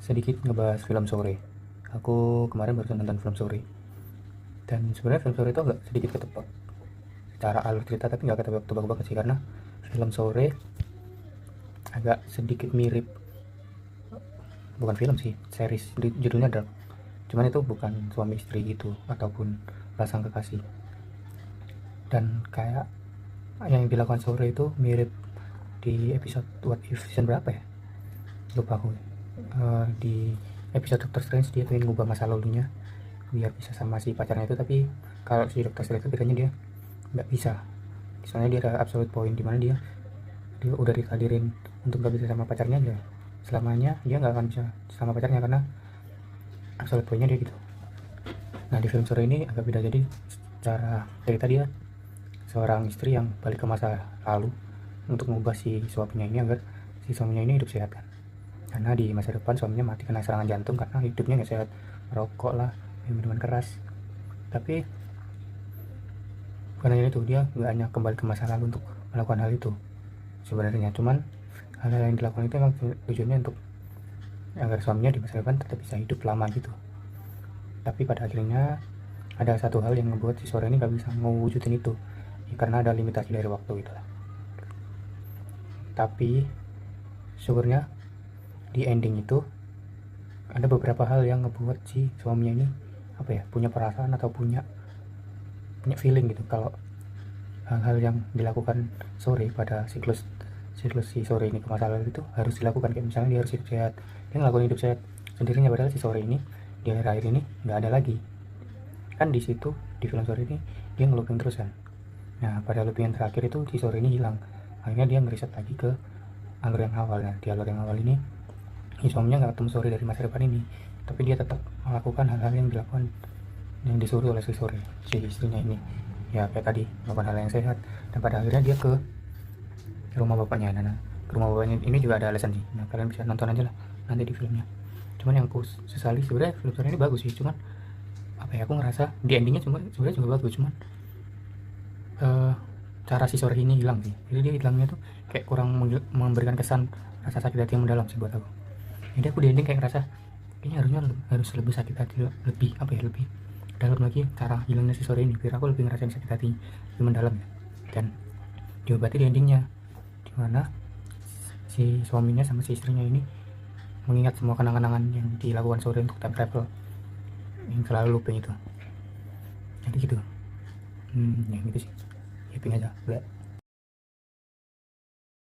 sedikit ngebahas film Sore. Aku kemarin baru nonton film Sore. Dan sebenarnya film Sore itu agak sedikit ketebak secara alur cerita, tapi nggak ketebak-tebak banget sih, karena film Sore agak sedikit mirip, bukan film sih, series, judulnya Dark. Cuman itu bukan suami istri gitu ataupun pasang kekasih. Dan kayak yang dilakukan Sore itu mirip di episode What If season berapa ya? Lupa aku. Di episode Doctor Strange dia pengen ngubah masa lalunya biar bisa sama si pacarnya itu, tapi kalau si Doctor Strange itu bedanya dia nggak bisa. Soalnya dia ada absolute point di mana dia udah dikadirin untuk nggak bisa sama pacarnya aja selamanya, dia nggak akan bisa sama pacarnya karena absolute pointnya dia gitu. Nah di film Sore ini agak beda, jadi cara cerita dia seorang istri yang balik ke masa lalu untuk mengubah si suaminya ini agar si suaminya ini hidup sehat kan, karena di masa depan suaminya mati kena serangan jantung karena hidupnya nggak sehat, merokok lah, minuman keras. Tapi bukan hanya itu, dia nggak hanya kembali ke masa lalu untuk melakukan hal itu sebenarnya, cuman hal-hal yang dilakukan itu memang tujuannya untuk agar suaminya di masa depan tetap bisa hidup lama gitu. Tapi pada akhirnya ada satu hal yang membuat si Sore ini gak bisa mewujudin itu ya, karena ada limitasi dari waktu gitu lah. Tapi syukurnya di ending itu ada beberapa hal yang ngebuat si suaminya ini punya perasaan atau punya feeling gitu, kalau hal-hal yang dilakukan Sore pada siklus si Sore ini ke masa lalu itu harus dilakukan. Kayak misalnya dia harus hidup sehat, dia ngelakuin hidup sehat sendirinya, padahal si Sore ini di akhir-akhir ini nggak ada lagi kan. Di situ di film Sore ini dia ngelooping terus kan. Nah pada looping yang terakhir itu si Sore ini hilang, akhirnya dia ngeriset lagi ke alur yang awal. Nah di alur yang awal ini si suaminya nggak ketemu Sore dari masa depan ini, tapi dia tetap melakukan hal-hal yang dilakukan, yang disuruh oleh si Sore, si istrinya ini ya, kayak tadi melakukan hal yang sehat. Dan pada akhirnya dia ke rumah bapaknya. Nah ke rumah bapaknya ini juga ada alasan sih, nah kalian bisa nonton aja lah nanti di filmnya. Cuman yang aku sesali sebenarnya film Sore ini bagus sih, cuman aku ngerasa di endingnya sebenarnya juga bagus, cuman cara si Sore ini hilang sih. Jadi dia hilangnya tuh kayak kurang memberikan kesan rasa sakit hati yang mendalam sih buat aku. Jadi aku di ending kayak ngerasa kayaknya harus lebih sakit hati, lebih lebih dalam lagi cara hilangnya si Sore ini, biar aku lebih ngerasain sakit hati lebih mendalam ya. Dan diobati di endingnya, dimana si suaminya sama si istrinya ini mengingat semua kenangan-kenangan yang dilakukan Sore untuk time travel yang selalu looping itu. Jadi gitu. Ya gitu sih, happy aja.